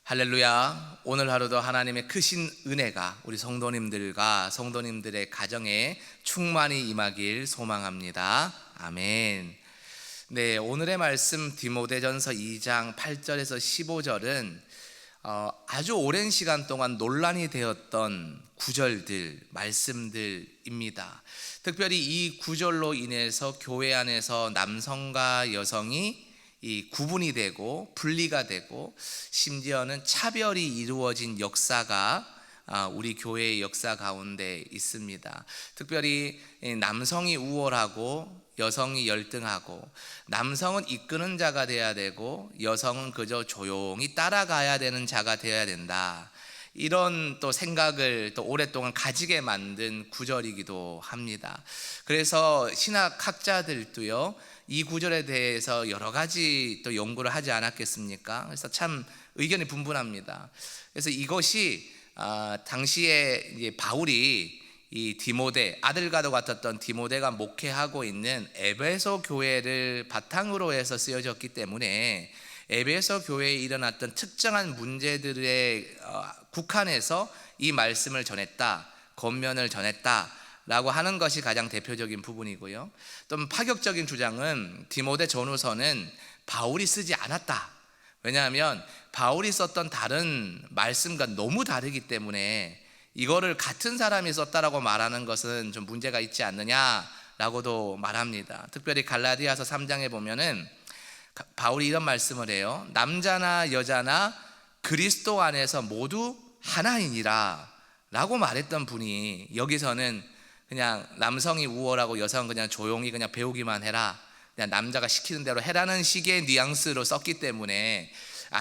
할렐루야. 오늘 하루도 하나님의 크신 은혜가 우리 성도님들과 성도님들의 가정에 충만히 임하길 소망합니다. 아멘. 네, 오늘의 말씀 디모데전서 2장 8절에서 15절은 아주 오랜 시간 동안 논란이 되었던 구절들, 말씀들입니다. 특별히 이 구절로 인해서 교회 안에서 남성과 여성이 이 구분이 되고 분리가 되고 심지어는 차별이 이루어진 역사가 우리 교회의 역사 가운데 있습니다. 특별히 남성이 우월하고 여성이 열등하고, 남성은 이끄는 자가 되어야 되고 여성은 그저 조용히 따라가야 되는 자가 되어야 된다, 이런 또 생각을 또 오랫동안 가지게 만든 구절이기도 합니다. 그래서 신학학자들도요, 이 구절에 대해서 여러 가지 또 연구를 하지 않았겠습니까? 그래서 참 의견이 분분합니다. 그래서 이것이 당시에 이제 바울이 이 디모데, 아들과도 같았던 디모데가 목회하고 있는 에베소 교회를 바탕으로 해서 쓰여졌기 때문에 에베소 교회에 일어났던 특정한 문제들에 국한해서 이 말씀을 전했다, 권면을 전했다 라고 하는 것이 가장 대표적인 부분이고요. 또 파격적인 주장은 디모데 전후서는 바울이 쓰지 않았다. 왜냐하면 바울이 썼던 다른 말씀과 너무 다르기 때문에 이거를 같은 사람이 썼다라고 말하는 것은 좀 문제가 있지 않느냐라고도 말합니다. 특별히 갈라디아서 3장에 보면은 바울이 이런 말씀을 해요. 남자나 여자나 그리스도 안에서 모두 하나이니라 라고 말했던 분이 여기서는 그냥 남성이 우월하고 여성은 그냥 조용히 그냥 배우기만 해라, 그냥 남자가 시키는 대로 해라는 식의 뉘앙스로 썼기 때문에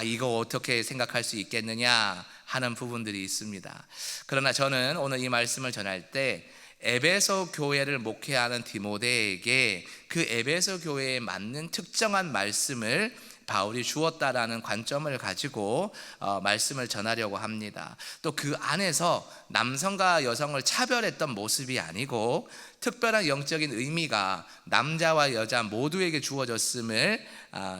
이거 어떻게 생각할 수 있겠느냐 하는 부분들이 있습니다. 그러나 저는 오늘 이 말씀을 전할 때 에베소 교회를 목회하는 디모데에게 그 에베소 교회에 맞는 특정한 말씀을 바울이 주었다라는 관점을 가지고 말씀을 전하려고 합니다. 또 그 안에서 남성과 여성을 차별했던 모습이 아니고 특별한 영적인 의미가 남자와 여자 모두에게 주어졌음을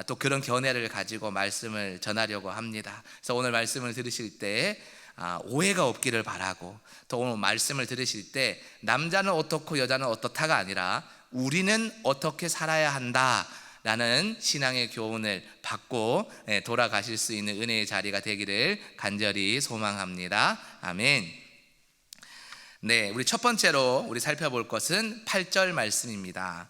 또 그런 견해를 가지고 말씀을 전하려고 합니다. 그래서 오늘 말씀을 들으실 때 오해가 없기를 바라고, 또 오늘 말씀을 들으실 때 남자는 어떻고 여자는 어떻다가 아니라 우리는 어떻게 살아야 한다 라는 신앙의 교훈을 받고 돌아가실 수 있는 은혜의 자리가 되기를 간절히 소망합니다. 아멘. 네, 우리 첫 번째로 우리 살펴볼 것은 8절 말씀입니다.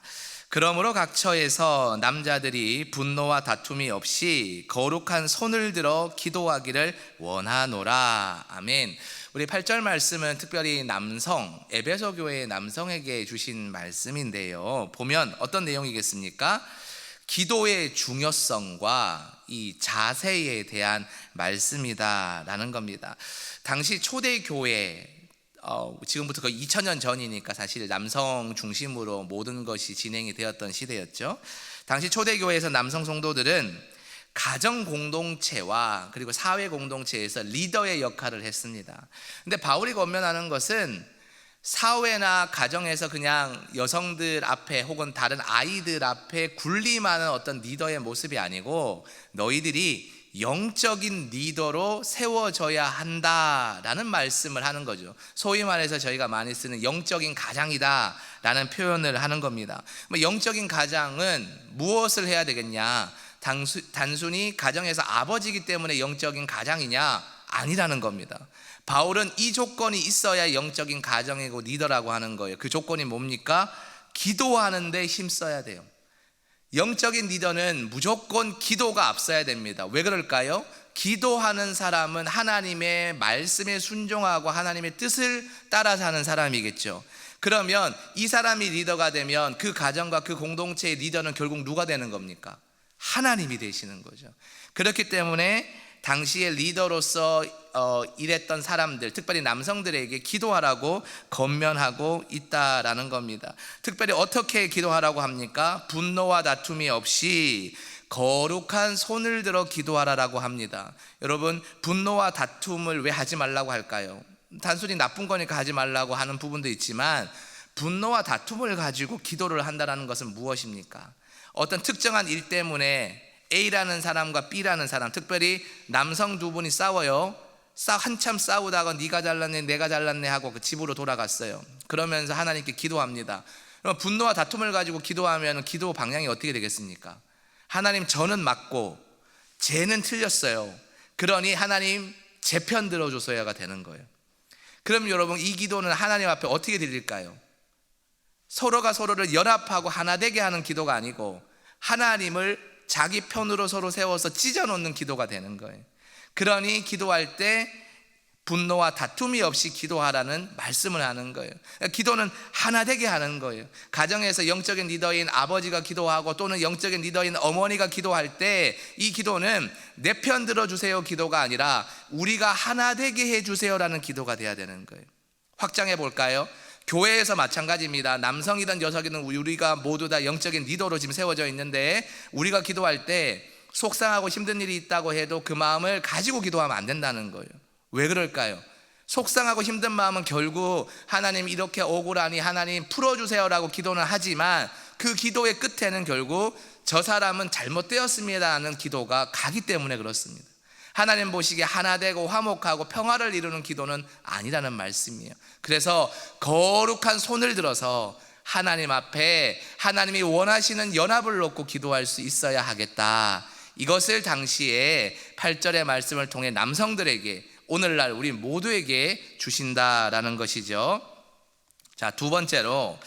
그러므로 각 처에서 남자들이 분노와 다툼이 없이 거룩한 손을 들어 기도하기를 원하노라. 아멘. 우리 8절 말씀은 특별히 남성, 에베소 교회의 남성에게 주신 말씀인데요, 보면 어떤 내용이겠습니까? 기도의 중요성과 이 자세에 대한 말씀이다라는 겁니다. 당시 초대 교회, 지금부터 거의 2000년 전이니까 사실 남성 중심으로 모든 것이 진행이 되었던 시대였죠. 당시 초대교회에서 남성 성도들은 가정 공동체와 그리고 사회 공동체에서 리더의 역할을 했습니다. 근데 바울이 권면하는 것은 사회나 가정에서 그냥 여성들 앞에 혹은 다른 아이들 앞에 군림하는 어떤 리더의 모습이 아니고 너희들이 영적인 리더로 세워져야 한다라는 말씀을 하는 거죠. 소위 말해서 저희가 많이 쓰는 영적인 가장이다 라는 표현을 하는 겁니다. 영적인 가장은 무엇을 해야 되겠냐? 단순히 가정에서 아버지이기 때문에 영적인 가장이냐? 아니라는 겁니다. 바울은 이 조건이 있어야 영적인 가정이고 리더라고 하는 거예요. 그 조건이 뭡니까? 기도하는 데 힘써야 돼요. 영적인 리더는 무조건 기도가 앞서야 됩니다. 왜 그럴까요? 기도하는 사람은 하나님의 말씀에 순종하고 하나님의 뜻을 따라 사는 사람이겠죠. 그러면 이 사람이 리더가 되면 그 가정과 그 공동체의 리더는 결국 누가 되는 겁니까? 하나님이 되시는 거죠. 그렇기 때문에 당시의 리더로서 일했던 사람들, 특별히 남성들에게 기도하라고 권면하고 있다라는 겁니다. 특별히 어떻게 기도하라고 합니까? 분노와 다툼이 없이 거룩한 손을 들어 기도하라라고 합니다. 여러분, 분노와 다툼을 왜 하지 말라고 할까요? 단순히 나쁜 거니까 하지 말라고 하는 부분도 있지만, 분노와 다툼을 가지고 기도를 한다는 것은 무엇입니까? 어떤 특정한 일 때문에 A라는 사람과 B라는 사람, 특별히 남성 두 분이 싸워요. 한참 싸우다가 네가 잘났네 내가 잘났네 하고 그 집으로 돌아갔어요. 그러면서 하나님께 기도합니다. 그럼 분노와 다툼을 가지고 기도하면 기도 방향이 어떻게 되겠습니까? 하나님, 저는 맞고 쟤는 틀렸어요. 그러니 하나님 제 편 들어주셔야가 되는 거예요. 그럼 여러분, 이 기도는 하나님 앞에 어떻게 드릴까요? 서로가 서로를 연합하고 하나 되게 하는 기도가 아니고 하나님을 자기 편으로 서로 세워서 찢어놓는 기도가 되는 거예요. 그러니 기도할 때 분노와 다툼이 없이 기도하라는 말씀을 하는 거예요. 기도는 하나 되게 하는 거예요. 가정에서 영적인 리더인 아버지가 기도하고 또는 영적인 리더인 어머니가 기도할 때 이 기도는 내 편 들어주세요 기도가 아니라 우리가 하나 되게 해주세요라는 기도가 돼야 되는 거예요. 확장해 볼까요? 교회에서 마찬가지입니다. 남성이든 여성이든 우리가 모두 다 영적인 리더로 지금 세워져 있는데 우리가 기도할 때 속상하고 힘든 일이 있다고 해도 그 마음을 가지고 기도하면 안 된다는 거예요. 왜 그럴까요? 속상하고 힘든 마음은 결국 하나님 이렇게 억울하니 하나님 풀어주세요라고 기도는 하지만 그 기도의 끝에는 결국 저 사람은 잘못되었습니다 하는 기도가 가기 때문에 그렇습니다. 하나님 보시기에 하나 되고 화목하고 평화를 이루는 기도는 아니라는 말씀이에요. 그래서 거룩한 손을 들어서 하나님 앞에 하나님이 원하시는 연합을 놓고 기도할 수 있어야 하겠다. 이것을 당시에 8절의 말씀을 통해 남성들에게 오늘날 우리 모두에게 주신다라는 것이죠. 자, 두 번째로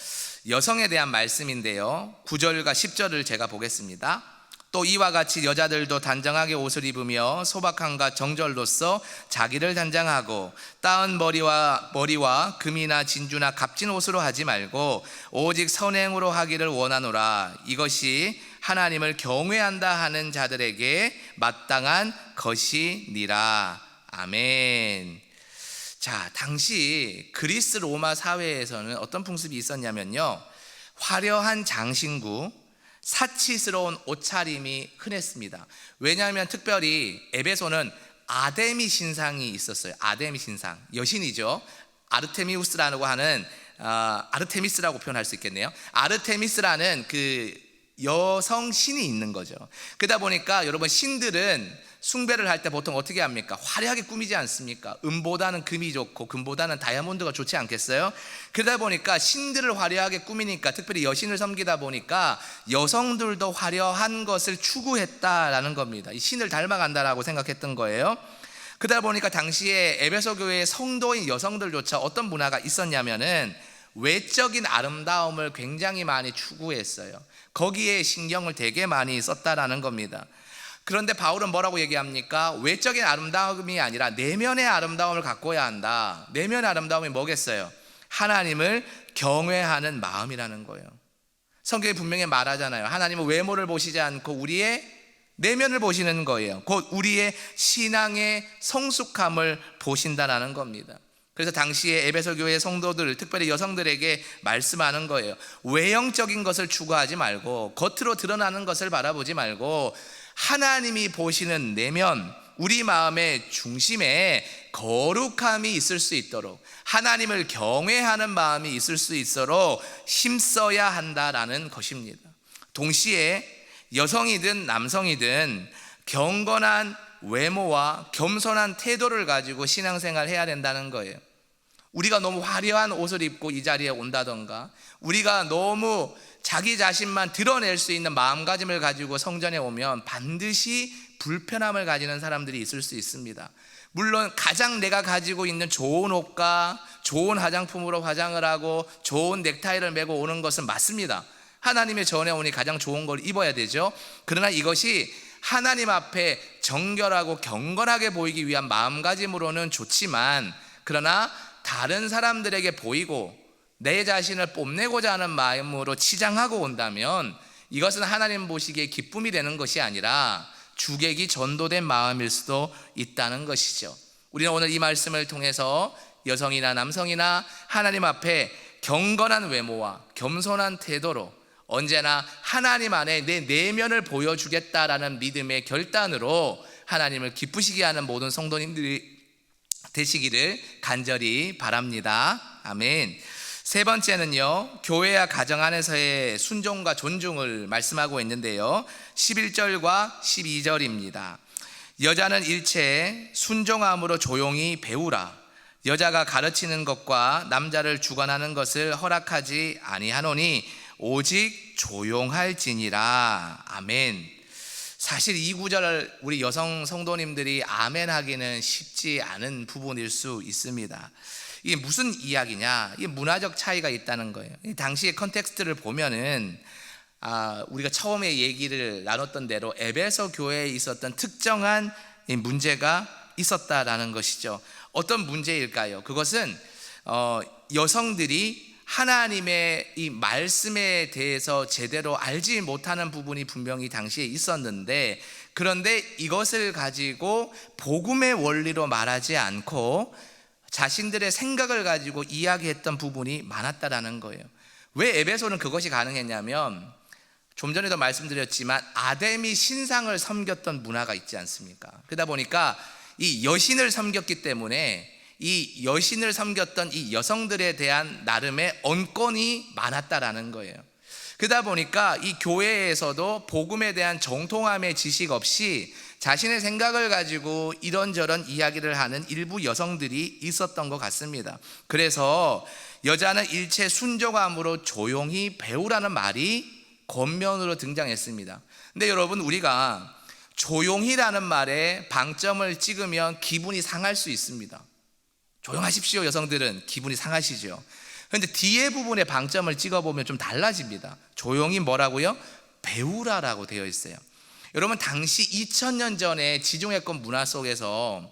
여성에 대한 말씀인데요, 9절과 10절을 제가 보겠습니다. 또 이와 같이 여자들도 단정하게 옷을 입으며 소박함과 정절로서 자기를 단장하고 따은 머리와 금이나 진주나 값진 옷으로 하지 말고 오직 선행으로 하기를 원하노라. 이것이 하나님을 경외한다 하는 자들에게 마땅한 것이니라. 아멘. 자, 당시 그리스 로마 사회에서는 어떤 풍습이 있었냐면요, 화려한 장신구, 사치스러운 옷차림이 흔했습니다. 왜냐하면 특별히 에베소는 아데미 신상이 있었어요. 아데미 신상, 여신이죠. 아르테미우스라고 하는 아르테미스라고 표현할 수 있겠네요. 아르테미스라는 그 여성 신이 있는 거죠. 그러다 보니까 여러분, 신들은 숭배를 할 때 보통 어떻게 합니까? 화려하게 꾸미지 않습니까? 은보다는 금이 좋고 금보다는 다이아몬드가 좋지 않겠어요? 그러다 보니까 신들을 화려하게 꾸미니까, 특별히 여신을 섬기다 보니까 여성들도 화려한 것을 추구했다라는 겁니다. 이 신을 닮아간다라고 생각했던 거예요. 그러다 보니까 당시에 에베소 교회의 성도인 여성들조차 어떤 문화가 있었냐면은 외적인 아름다움을 굉장히 많이 추구했어요. 거기에 신경을 되게 많이 썼다라는 겁니다. 그런데 바울은 뭐라고 얘기합니까? 외적인 아름다움이 아니라 내면의 아름다움을 갖고야 한다. 내면의 아름다움이 뭐겠어요? 하나님을 경외하는 마음이라는 거예요. 성경이 분명히 말하잖아요. 하나님은 외모를 보시지 않고 우리의 내면을 보시는 거예요. 곧 우리의 신앙의 성숙함을 보신다라는 겁니다. 그래서 당시에 에베소 교회 성도들, 특별히 여성들에게 말씀하는 거예요. 외형적인 것을 추구하지 말고 겉으로 드러나는 것을 바라보지 말고 하나님이 보시는 내면, 우리 마음의 중심에 거룩함이 있을 수 있도록, 하나님을 경외하는 마음이 있을 수 있도록 힘써야 한다라는 것입니다. 동시에 여성이든 남성이든 경건한 외모와 겸손한 태도를 가지고 신앙생활 해야 된다는 거예요. 우리가 너무 화려한 옷을 입고 이 자리에 온다던가, 우리가 너무 자기 자신만 드러낼 수 있는 마음가짐을 가지고 성전에 오면 반드시 불편함을 가지는 사람들이 있을 수 있습니다. 물론 가장 내가 가지고 있는 좋은 옷과 좋은 화장품으로 화장을 하고 좋은 넥타이를 메고 오는 것은 맞습니다. 하나님의 전에 오니 가장 좋은 걸 입어야 되죠. 그러나 이것이 하나님 앞에 정결하고 경건하게 보이기 위한 마음가짐으로는 좋지만, 그러나 다른 사람들에게 보이고 내 자신을 뽐내고자 하는 마음으로 치장하고 온다면 이것은 하나님 보시기에 기쁨이 되는 것이 아니라 주객이 전도된 마음일 수도 있다는 것이죠. 우리는 오늘 이 말씀을 통해서 여성이나 남성이나 하나님 앞에 경건한 외모와 겸손한 태도로 언제나 하나님 안에 내 내면을 보여주겠다라는 믿음의 결단으로 하나님을 기쁘시게 하는 모든 성도님들이 되시기를 간절히 바랍니다. 아멘. 세 번째는요, 교회와 가정 안에서의 순종과 존중을 말씀하고 있는데요, 11절과 12절입니다. 여자는 일체에 순종함으로 조용히 배우라. 여자가 가르치는 것과 남자를 주관하는 것을 허락하지 아니하노니 오직 조용할지니라. 아멘. 사실 이 구절을 우리 여성 성도님들이 아멘 하기는 쉽지 않은 부분일 수 있습니다. 이게 무슨 이야기냐? 이게 문화적 차이가 있다는 거예요. 당시의 컨텍스트를 보면은 우리가 처음에 얘기를 나눴던 대로 에베소 교회에 있었던 특정한 문제가 있었다라는 것이죠. 어떤 문제일까요? 그것은 여성들이 하나님의 이 말씀에 대해서 제대로 알지 못하는 부분이 분명히 당시에 있었는데, 그런데 이것을 가지고 복음의 원리로 말하지 않고 자신들의 생각을 가지고 이야기했던 부분이 많았다라는 거예요. 왜 에베소는 그것이 가능했냐면, 좀 전에도 말씀드렸지만 아담이 신상을 섬겼던 문화가 있지 않습니까? 그러다 보니까 이 여신을 섬겼기 때문에 이 여신을 섬겼던 이 여성들에 대한 나름의 언권이 많았다라는 거예요. 그러다 보니까 이 교회에서도 복음에 대한 정통함의 지식 없이 자신의 생각을 가지고 이런저런 이야기를 하는 일부 여성들이 있었던 것 같습니다. 그래서 여자는 일체 순종함으로 조용히 배우라는 말이 겉면으로 등장했습니다. 근데 여러분, 우리가 조용히라는 말에 방점을 찍으면 기분이 상할 수 있습니다. 조용하십시오, 여성들은 기분이 상하시죠. 그런데 뒤에 부분에 방점을 찍어보면 좀 달라집니다. 조용히 뭐라고요? 배우라라고 되어 있어요. 여러분, 당시 2000년 전에 지중해권 문화 속에서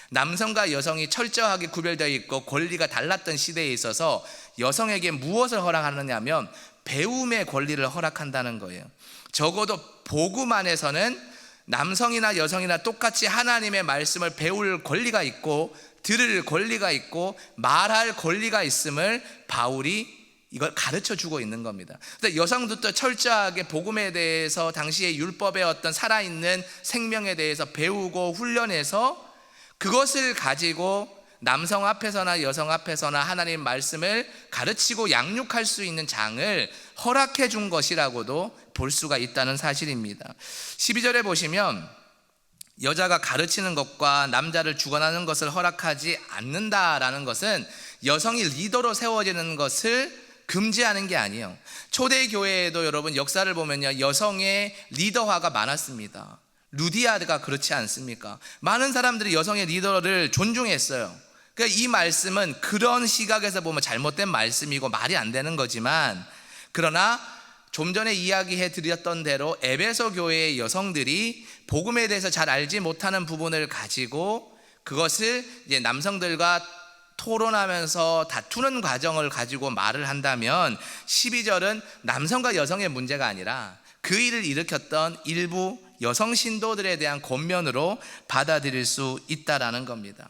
남성과 여성이 철저하게 구별되어 있고 권리가 달랐던 시대에 있어서 여성에게 무엇을 허락하느냐면 배움의 권리를 허락한다는 거예요. 적어도 복음 안에서는 남성이나 여성이나 똑같이 하나님의 말씀을 배울 권리가 있고 들을 권리가 있고 말할 권리가 있음을 바울이 이걸 가르쳐 주고 있는 겁니다. 근데 여성들도 철저하게 복음에 대해서 당시의 율법의 어떤 살아있는 생명에 대해서 배우고 훈련해서 그것을 가지고 남성 앞에서나 여성 앞에서나 하나님 말씀을 가르치고 양육할 수 있는 장을 허락해 준 것이라고도 볼 수가 있다는 사실입니다. 12절에 보시면 여자가 가르치는 것과 남자를 주관하는 것을 허락하지 않는다라는 것은 여성이 리더로 세워지는 것을 금지하는 게 아니에요. 초대교회에도 여러분 역사를 보면요, 여성의 리더화가 많았습니다. 루디아드가 그렇지 않습니까? 많은 사람들이 여성의 리더를 존중했어요. 그러니까 이 말씀은 그런 시각에서 보면 잘못된 말씀이고 말이 안 되는 거지만, 그러나 좀 전에 이야기해 드렸던 대로 에베소 교회의 여성들이 복음에 대해서 잘 알지 못하는 부분을 가지고 그것을 이제 남성들과 토론하면서 다투는 과정을 가지고 말을 한다면 12절은 남성과 여성의 문제가 아니라 그 일을 일으켰던 일부 여성 신도들에 대한 권면으로 받아들일 수 있다라는 겁니다.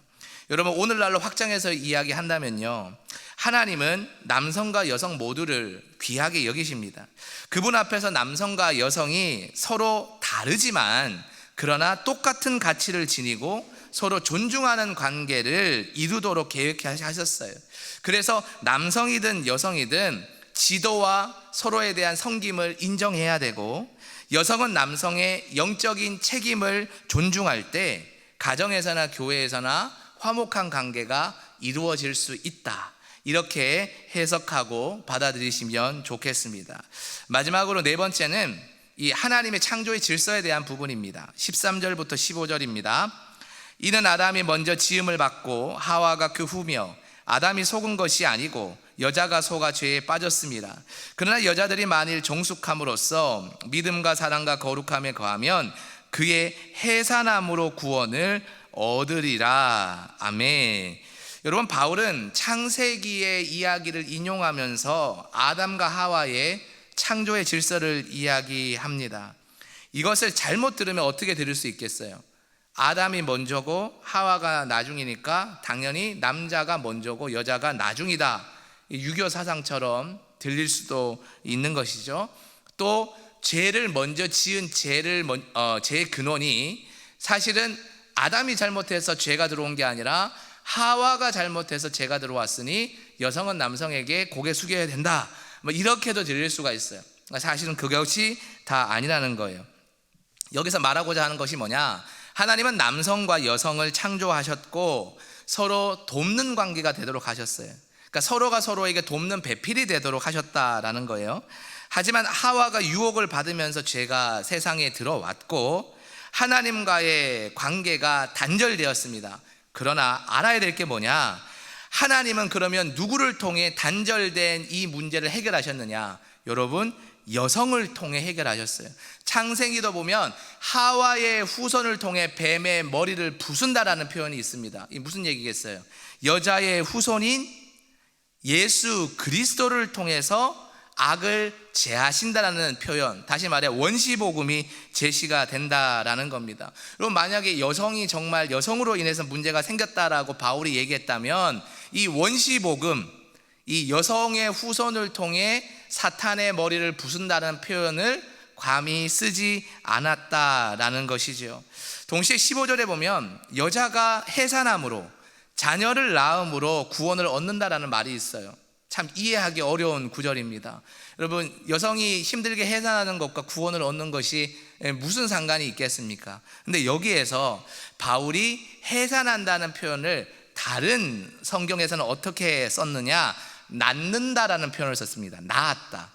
여러분, 오늘날로 확장해서 이야기한다면요, 하나님은 남성과 여성 모두를 귀하게 여기십니다. 그분 앞에서 남성과 여성이 서로 다르지만 그러나 똑같은 가치를 지니고 서로 존중하는 관계를 이루도록 계획하셨어요. 그래서 남성이든 여성이든 지도와 서로에 대한 섬김을 인정해야 되고, 여성은 남성의 영적인 책임을 존중할 때 가정에서나 교회에서나 화목한 관계가 이루어질 수 있다, 이렇게 해석하고 받아들이시면 좋겠습니다. 마지막으로 네 번째는 이 하나님의 창조의 질서에 대한 부분입니다. 13절부터 15절입니다. 이는 아담이 먼저 지음을 받고 하와가 그 후며 아담이 속은 것이 아니고 여자가 속아 죄에 빠졌습니다. 그러나 여자들이 만일 종숙함으로써 믿음과 사랑과 거룩함에 거하면 그의 해산함으로 구원을 얻으리라. 아멘. 여러분, 바울은 창세기의 이야기를 인용하면서 아담과 하와의 창조의 질서를 이야기합니다. 이것을 잘못 들으면 어떻게 들을 수 있겠어요? 아담이 먼저고 하와가 나중이니까 당연히 남자가 먼저고 여자가 나중이다, 유교 사상처럼 들릴 수도 있는 것이죠. 또 죄를 먼저 지은 죄의 근원이 사실은 아담이 잘못해서 죄가 들어온 게 아니라 하와가 잘못해서 죄가 들어왔으니 여성은 남성에게 고개 숙여야 된다, 뭐 이렇게도 들릴 수가 있어요. 사실은 그것이 다 아니라는 거예요. 여기서 말하고자 하는 것이 뭐냐, 하나님은 남성과 여성을 창조하셨고 서로 돕는 관계가 되도록 하셨어요. 그러니까 서로가 서로에게 돕는 배필이 되도록 하셨다라는 거예요. 하지만 하와가 유혹을 받으면서 죄가 세상에 들어왔고 하나님과의 관계가 단절되었습니다. 그러나 알아야 될 게 뭐냐, 하나님은 그러면 누구를 통해 단절된 이 문제를 해결하셨느냐? 여러분, 여성을 통해 해결하셨어요. 창세기도 보면 하와의 후손을 통해 뱀의 머리를 부순다라는 표현이 있습니다. 이 무슨 얘기겠어요? 여자의 후손인 예수 그리스도를 통해서 악을 제하신다라는 표현, 다시 말해 원시복음이 제시가 된다라는 겁니다. 그럼 만약에 여성이 정말 여성으로 인해서 문제가 생겼다라고 바울이 얘기했다면 이 원시복음, 이 여성의 후손을 통해 사탄의 머리를 부순다는 표현을 감히 쓰지 않았다라는 것이죠. 동시에 15절에 보면 여자가 해산함으로, 자녀를 낳음으로 구원을 얻는다라는 말이 있어요. 참 이해하기 어려운 구절입니다. 여러분, 여성이 힘들게 해산하는 것과 구원을 얻는 것이 무슨 상관이 있겠습니까? 근데 여기에서 바울이 해산한다는 표현을 다른 성경에서는 어떻게 썼느냐, 낳는다라는 표현을 썼습니다. 낳았다,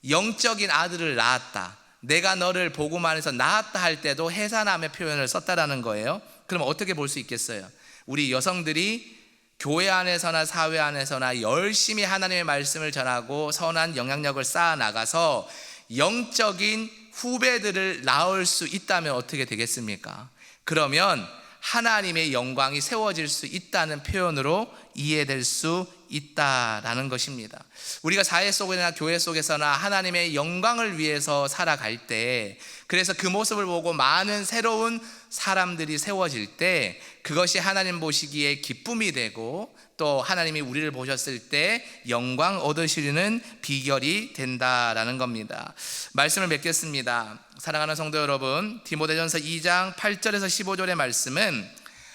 영적인 아들을 낳았다, 내가 너를 복음 안에서 낳았다 할 때도 해산함의 표현을 썼다라는 거예요. 그럼 어떻게 볼 수 있겠어요? 우리 여성들이 교회 안에서나 사회 안에서나 열심히 하나님의 말씀을 전하고 선한 영향력을 쌓아 나가서 영적인 후배들을 낳을 수 있다면 어떻게 되겠습니까? 그러면 하나님의 영광이 세워질 수 있다는 표현으로 이해될 수 있다라는 것입니다. 우리가 사회 속이나 교회 속에서나 하나님의 영광을 위해서 살아갈 때, 그래서 그 모습을 보고 많은 새로운 사람들이 세워질 때 그것이 하나님 보시기에 기쁨이 되고 또 하나님이 우리를 보셨을 때 영광 얻으시는 비결이 된다라는 겁니다. 말씀을 맺겠습니다. 사랑하는 성도 여러분, 디모데전서 2장 8절에서 15절의 말씀은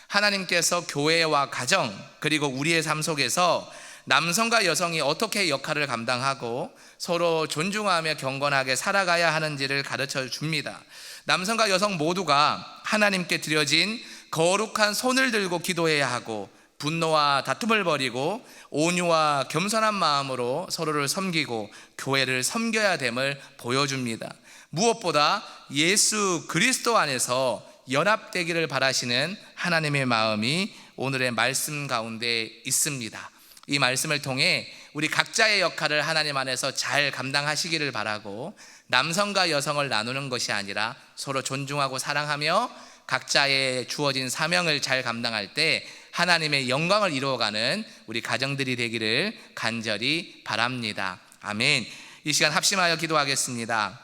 하나님께서 교회와 가정 그리고 우리의 삶 속에서 남성과 여성이 어떻게 역할을 감당하고 서로 존중하며 경건하게 살아가야 하는지를 가르쳐 줍니다. 남성과 여성 모두가 하나님께 드려진 거룩한 손을 들고 기도해야 하고 분노와 다툼을 버리고 온유와 겸손한 마음으로 서로를 섬기고 교회를 섬겨야 됨을 보여줍니다. 무엇보다 예수 그리스도 안에서 연합되기를 바라시는 하나님의 마음이 오늘의 말씀 가운데 있습니다. 이 말씀을 통해 우리 각자의 역할을 하나님 안에서 잘 감당하시기를 바라고, 남성과 여성을 나누는 것이 아니라 서로 존중하고 사랑하며 각자의 주어진 사명을 잘 감당할 때 하나님의 영광을 이루어가는 우리 가정들이 되기를 간절히 바랍니다. 아멘. 이 시간 합심하여 기도하겠습니다.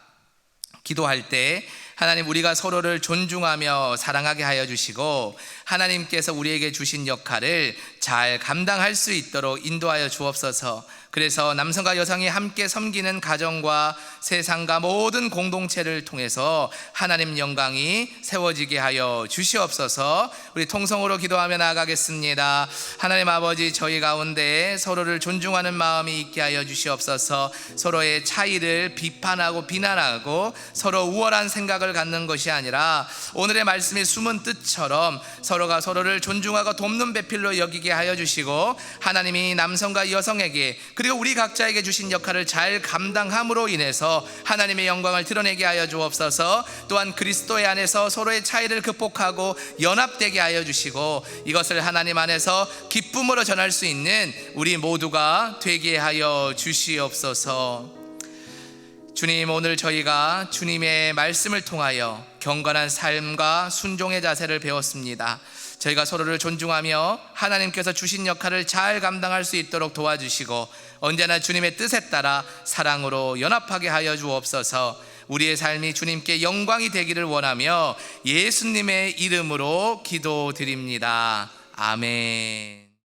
기도할 때 하나님, 우리가 서로를 존중하며 사랑하게 하여 주시고 하나님께서 우리에게 주신 역할을 잘 감당할 수 있도록 인도하여 주옵소서. 그래서 남성과 여성이 함께 섬기는 가정과 세상과 모든 공동체를 통해서 하나님 영광이 세워지게 하여 주시옵소서. 우리 통성으로 기도하며 나아가겠습니다. 하나님 아버지, 저희 가운데 서로를 존중하는 마음이 있게 하여 주시옵소서. 서로의 차이를 비판하고 비난하고 서로 우월한 생각을 갖는 것이 아니라 오늘의 말씀이 숨은 뜻처럼 서로가 서로를 존중하고 돕는 배필로 여기게 하여 주시고, 하나님이 남성과 여성에게 그리고 우리 각자에게 주신 역할을 잘 감당함으로 인해서 하나님의 영광을 드러내게 하여 주옵소서. 또한 그리스도의 안에서 서로의 차이를 극복하고 연합되게 하여 주시고 이것을 하나님 안에서 기쁨으로 전할 수 있는 우리 모두가 되게 하여 주시옵소서. 주님, 오늘 저희가 주님의 말씀을 통하여 경건한 삶과 순종의 자세를 배웠습니다. 저희가 서로를 존중하며 하나님께서 주신 역할을 잘 감당할 수 있도록 도와주시고 언제나 주님의 뜻에 따라 사랑으로 연합하게 하여 주옵소서. 우리의 삶이 주님께 영광이 되기를 원하며 예수님의 이름으로 기도드립니다. 아멘.